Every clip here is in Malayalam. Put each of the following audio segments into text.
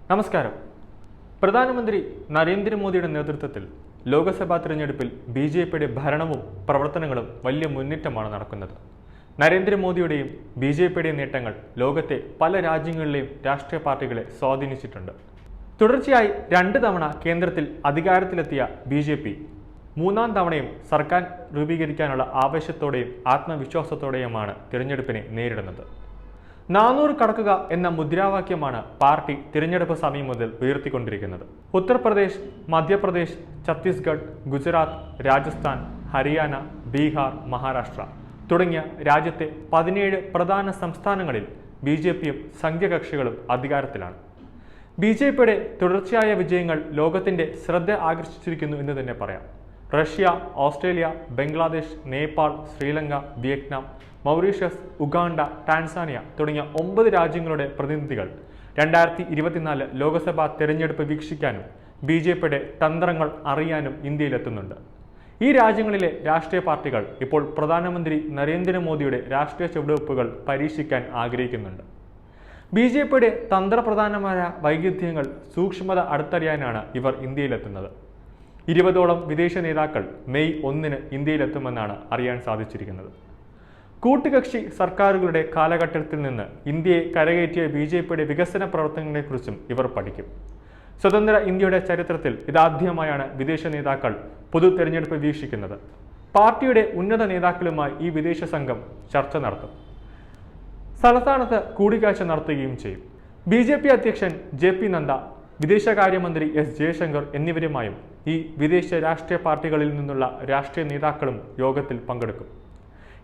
നമസ്കാരം. പ്രധാനമന്ത്രി നരേന്ദ്രമോദിയുടെ നേതൃത്വത്തിൽ ലോക്സഭാ തിരഞ്ഞെടുപ്പിൽ ബി.ജെ.പിയുടെ ഭരണവും പ്രവർത്തനങ്ങളും വലിയ മുന്നേറ്റമാണ് നടക്കുന്നത്. നരേന്ദ്രമോദിയുടെയും ബി.ജെ.പിയുടെയും നേട്ടങ്ങൾ ലോകത്തെ പല രാജ്യങ്ങളിലെയും രാഷ്ട്രീയ പാർട്ടികളെ സ്വാധീനിച്ചിട്ടുണ്ട്. തുടർച്ചയായി 2 തവണ കേന്ദ്രത്തിൽ അധികാരത്തിലെത്തിയ ബി.ജെ.പി മൂന്നാം തവണയും സർക്കാർ രൂപീകരിക്കാനുള്ള ആവേശത്തോടെയും ആത്മവിശ്വാസത്തോടെയുമാണ് തിരഞ്ഞെടുപ്പിനെ നേരിടുന്നത്. 400 കടക്കുക എന്ന മുദ്രാവാക്യമാണ് പാർട്ടി തിരഞ്ഞെടുപ്പ് സമയം മുതൽ ഉയർത്തിക്കൊണ്ടിരിക്കുന്നത്. ഉത്തർപ്രദേശ്, മധ്യപ്രദേശ്, ഛത്തീസ്ഗഡ്, ഗുജറാത്ത്, രാജസ്ഥാൻ, ഹരിയാന, ബീഹാർ, മഹാരാഷ്ട്ര തുടങ്ങിയ രാജ്യത്തെ 17 പ്രധാന സംസ്ഥാനങ്ങളിൽ ബി.ജെ.പിയും സംഘകക്ഷികളും അധികാരത്തിലാണ്. ബി.ജെ.പിയുടെ തുടർച്ചയായ വിജയങ്ങൾ ലോകത്തിന്റെ ശ്രദ്ധ ആകർഷിച്ചിരിക്കുന്നു എന്ന് തന്നെ പറയാം. Russia, Australia, Bangladesh, Nepal, Sri Lanka, Vietnam, Mauritius, Uganda, Tanzania തുടങ്ങിയ 9 രാജ്യങ്ങളുടെ പ്രതിനിധികൾ 2024 ലോക്സഭാ തെരഞ്ഞെടുപ്പ് വീക്ഷിക്കാനും ബി.ജെ.പിയുടെ തന്ത്രങ്ങൾ അറിയാനും ഇന്ത്യയിലെത്തുന്നുണ്ട്. ഈ രാജ്യങ്ങളിലെ രാഷ്ട്രീയ പാർട്ടികൾ ഇപ്പോൾ പ്രധാനമന്ത്രി നരേന്ദ്രമോദിയുടെ രാഷ്ട്രീയ ചുവടുവെപ്പുകൾ പരീക്ഷിക്കാൻ ആഗ്രഹിക്കുന്നുണ്ട്. ബി.ജെ.പിയുടെ തന്ത്രപ്രധാനമായ വൈവിധ്യങ്ങൾ സൂക്ഷ്മത അടുത്തറിയാനാണ് ഇവർ ഇന്ത്യയിലെത്തുന്നത്. 20ഓളം വിദേശ നേതാക്കൾ മെയ് 1 ഇന്ത്യയിലെത്തുമെന്നാണ് അറിയാൻ സാധിച്ചിരിക്കുന്നത്. കൂട്ടുകക്ഷി സർക്കാരുകളുടെ കാലഘട്ടത്തിൽ നിന്ന് ഇന്ത്യയെ കരകയറ്റിയ ബി.ജെ.പിയുടെ വികസന പ്രവർത്തനങ്ങളെക്കുറിച്ചും ഇവർ പഠിക്കും. സ്വതന്ത്ര ഇന്ത്യയുടെ ചരിത്രത്തിൽ ഇതാദ്യമായാണ് വിദേശ നേതാക്കൾ പൊതു തെരഞ്ഞെടുപ്പ് വീക്ഷിക്കുന്നത്. പാർട്ടിയുടെ ഉന്നത നേതാക്കളുമായി ഈ വിദേശ സംഘം ചർച്ച നടത്തും. സംസ്ഥാനത്ത് കൂടിക്കാഴ്ച നടത്തുകയും ചെയ്യും. ബി.ജെ.പി അധ്യക്ഷൻ ജെ.പി. നദ്ദ, വിദേശകാര്യമന്ത്രി എസ്. ജയശങ്കർ എന്നിവരുമായും ഈ വിദേശ രാഷ്ട്രീയ പാർട്ടികളിൽ നിന്നുള്ള രാഷ്ട്രീയ നേതാക്കളും യോഗത്തിൽ പങ്കെടുക്കും.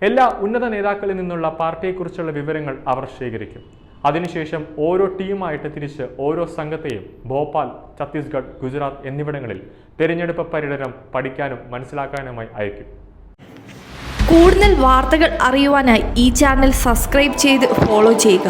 എല്ലാ ഉന്നത നേതാക്കളിൽ നിന്നുള്ള പാർട്ടിയെക്കുറിച്ചുള്ള വിവരങ്ങൾ അവർ ശേഖരിക്കും. അതിനുശേഷം ഓരോ ടീമായിട്ട് തിരിച്ച് ഓരോ സംഘത്തെയും ഭോപ്പാൽ, ഛത്തീസ്ഗഡ്, ഗുജറാത്ത് എന്നിവിടങ്ങളിൽ തെരഞ്ഞെടുപ്പ് പര്യടനം പഠിക്കാനും മനസ്സിലാക്കാനുമായി അയക്കും. കൂടുതൽ വാർത്തകൾ അറിയുവാനായി ഈ ചാനൽ സബ്സ്ക്രൈബ് ചെയ്ത് ഫോളോ ചെയ്യുക.